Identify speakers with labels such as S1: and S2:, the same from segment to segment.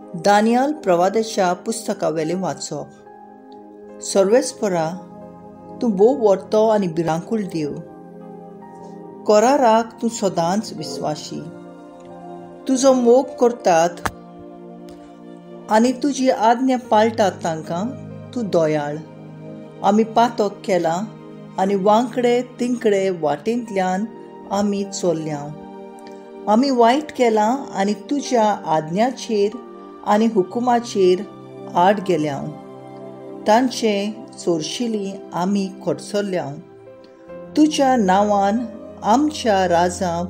S1: Daniel प्रवादाच्या पुस्तकावेलें वाचप। सर्वेस्परा, तूं भोव व्हरतो आनी भिरांकूळ देव। कोराराक तूं सदांच विस्वाशी। तुजो मोग करतात आनी तुजी आज्ञा पाळटात तांकां तूं दयाळ। आमी पातक केला आनी वांकडे तिंकडे वाटेंतल्यान आमी चोरल्या। आमी वायट केलां आनी तुज्या आज्ञाचेर आनी हुकुमाचेर आड गेल्या। तांचे चोरशिली आमी खडसरल्या। तुज्या नांवान आमच्या राजां,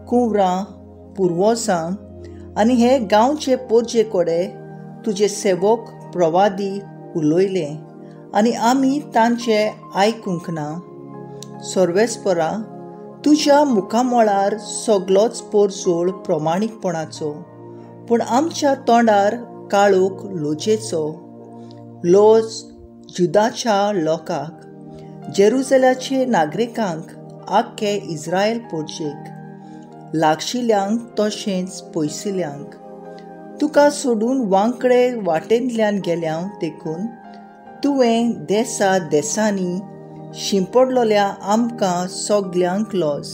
S1: कुंवरां, पुर्वजां आनी हे गांवचे पोरजे कडेन तुजे सेवक प्रवादी उलयले आनी आमी तांचे आयकूंक ना। सर्वेस्परा, तुज्या मुखामळार सगलोच पोरजोळ प्रमाणीकपणाचो, पूण आमच्या तोंडार काळोख लोजेचो। लोज जुदाच्या लोकांक, जेरुसलेमाचे नागरिकांक, आख्खे इस्रायल पोरजेक, लागशिल्यांक तशेंच पयसिल्यांक। तुका सोडून वांकडे वाटेंतल्यान गेल्या देखून तुवें देसा देसांनी शिंपडलोल्या आमकां सगल्यांक लॉज।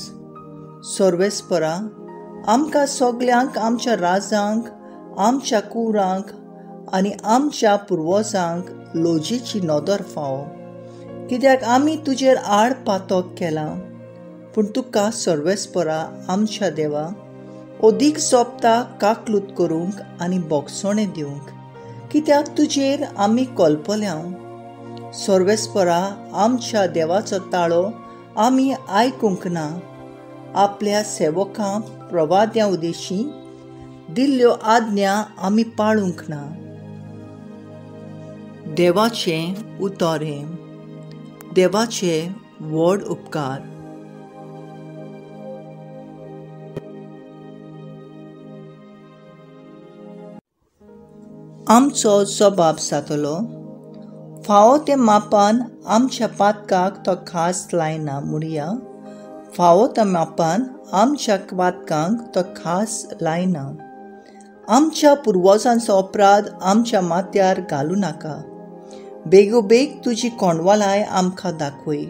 S1: सर्वेस्परा, आमकां सगल्यांक आमच्या राजांक, आमच्या कुंवरांक आनी आमच्या पुर्वजांक लोजेची नदर फावो, कित्याक आमी तुजेर आड पातक केलां। पूण तुका सर्वेस्परा आमच्या देवा ओदीक सोबता काकलूत करूंक आनी बोगसोणें दिवंक, कित्याक तुजेर आमी कोलपल्या। सर्वेस्परा, आमच्या देवाचो ताळो आमी आयकूंक ना। आपल्या सेवकां प्रवाद्यां उदेशी दिल्ल्यो आज्ञा आमी पाळूंक ना। देवाचें उतोरें। देवाचे व्हड उपकार। आमचो जबाब जातलो, फावो ते मापान आमच्या पातकाक तो खास लायना मुडया। फावो त्या मापान आमच्या पातकांक तो खास लायना। आमच्या पुर्वजांचो अपराध आमच्या माथ्यार घालूं नाका। बेगोबेग तुजी कोंडवालाय आमकां दाखय।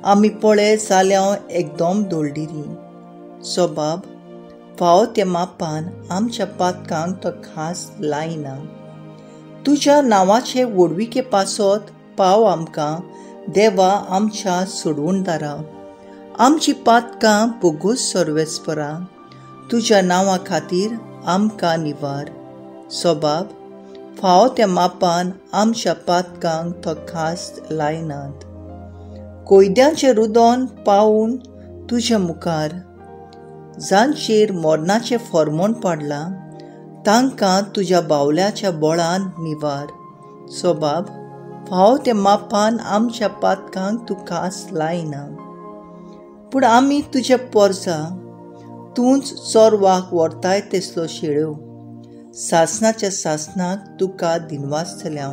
S1: आमी पळय जाल्यार एकदम दोळडिरी। जबाब, फावो ते मापान आमच्या पातकांक तो खास लायना। तुज्या नांवाचे व्हडविके पासत पाव आमकां, देवा आमच्या सोडवणदारा। आमची पातकां बोगूस सर्वेस्परा, तुज्या नांवा खातीर आमकां निवार। जबाब, फावो त्या मापान आमच्या पातकांक तो खास लायनात। कोयद्यांचें रुदोन पावून तुज्या मुखार, जांचेर मोरणाचें फर्मोण पाडलां, तांकां तुज्या बावल्याच्या बोळान निवार। जबाब, फावो त्या मापान आमच्या पातकांक तूं खास लायना। पूण आमी तुजे पोरजां, तूंच चोरवाक व्हरताय तेसलो शेळ्यो। सासणाच्या सासणाक तुका दिनवासतल्या,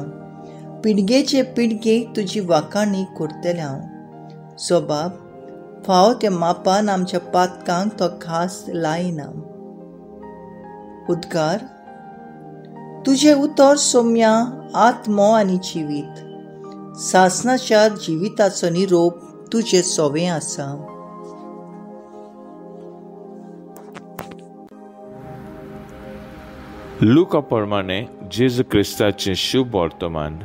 S1: पिळगेचे पिळगेक तुजी वाखाणी करतल्या। जबाब, फावो त्या मापान आमच्या पातकांक तो खास लायना। उद्गार, तुजे उतर सोम्या आत्मो आनी जिवीत। सासणाच्या जिविताचो निरोप तुजे सोवें आसा।
S2: लुका प्रमाणे जेजू क्रिस्ताचें शुभ वर्तमान।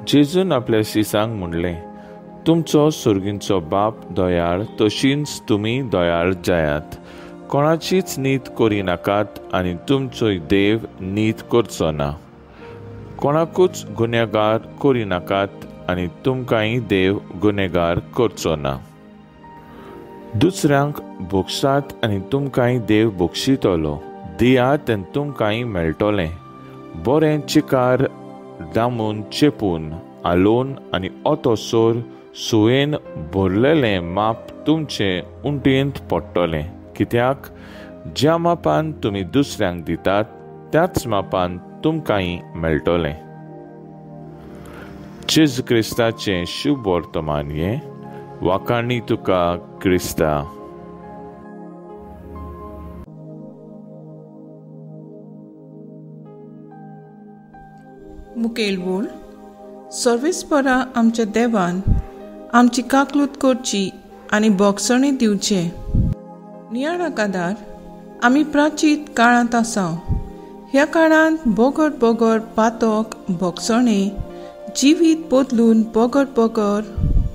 S2: जेजून आपल्या शिसांक म्हणलें, तुमचो सुर्गींचो बाप दयाळ तशींच तुमी दयाळ जायात। कोणाचीच नीत करी नाकात आनी तुमचोय देव नीत करचो ना। कोणाकूच गुन्हेगार करी नाकात आनी तुमकांय देव गुन्हेगार करचो ना। दुसऱ्यांक भोगसात आनी तुमकांय देव भोगशितलो। दियात आनी तुमकांय मेळटोलें। बरें चिकार दामून चेपून आलोवन आनी ओतोसोर सुयेन भरलेलें माप तुमचे उंटेंत पडटलें, कित्याक ज्या मापान तुमी दुसऱ्यांक दितात त्याच मापान तुमकांय मेळटोलें। जेजू क्रिस्ताचें शुभ वर्तमान हें। वाखाणी तुका क्रिस्ता।
S3: मुखेल बोल सर्वेस्परा आमच्या देवान आमची काकलूत करची आनी भोगसणे दिवचे. नियाळाकादार आमी प्राचीत काळांत आसा. ह्या काळांत बोगड बोगड पातोक भोगसणे जिवीत बदलून बोगड बोगड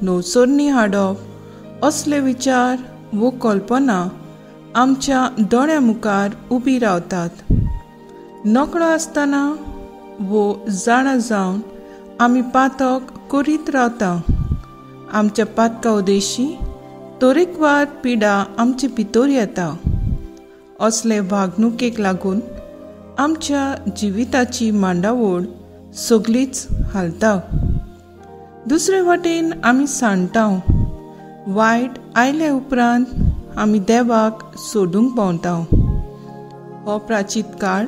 S3: नवसरणी हाडप असले विचार वो कल्पना आमच्या दोळ्या मुखार उबी रावतात. नकळो आसतना वो जाणा जावन आमी पातक करीत रावता. आमच्या पातका उदेशी तरेकवार पिडा आमचे भितर येता. असले वागणुकेक लागून आमच्या जिविताची मांडावळ सगळीच हालता. दुसरे वाटेन आमी सांडटा. वायट आयले उपरांत आमी देवाक सोडूंक पावता. हो प्राचीत काळ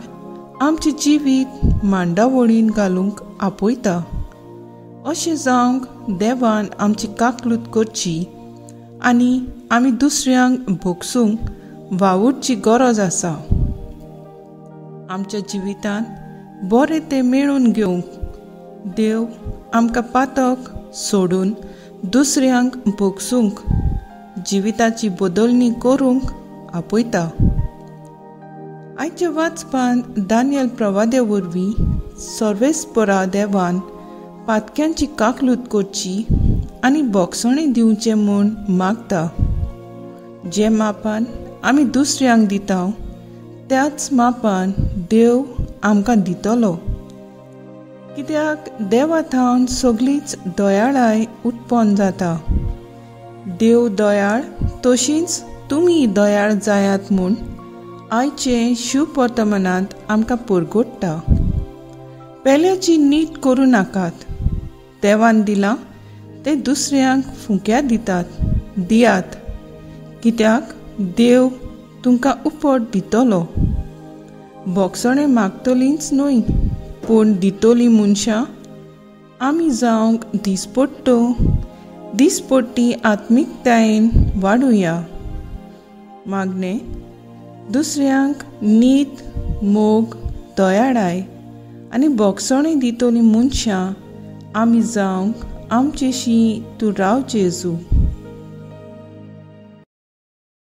S3: आमचे जिवीत मांडावळीन घालूंक आपयता. अशें जावंक देवान आमची काकलूत करची आनी आमी दुसऱ्यांक भोगसूंक वावुरची गरज आसा. आमच्या जिवितांत बरें तें मेळून घेवंक देव आमकां पातक सोडून दुसऱ्यांक भोगसूंक जिविताची बदलणी करूंक आपयता. आयच्या वाचपांत दानियल प्रवादे वरवीं सर्वेस्परा देवान पातक्यांची काकलूत करची आनी भोगसणे दिवचे म्हूण मागता. जे मापान आमी दुसऱ्यांक दिता त्याच मापान देव आमकां दितलो. कित्याक देवा थावन सगळीच दयाळाय उत्पन्न जाता. देव दयाळ तशींच तुमी दयाळ जायात म्हूण आयचे शुभ वर्तमानांत आमकां परगट्टा. पेल्याची नीट करूं नाकात. देवान दिलां ते दुसऱ्यांक फुंक्या दियात. कित्याक देव तुमकां उपट दितलो. भोगसणे मागतलींच न्हय पूण दितलीं मनशां आमी जावंक दिसपट्टी आत्मीकतायेन वाडुया. मागणें दुसऱ्यांक नीत मोग दयाळाय आनी भोगसणे दितलीं मनशां आमी जावंक आमचेशी तूं राव जेजू.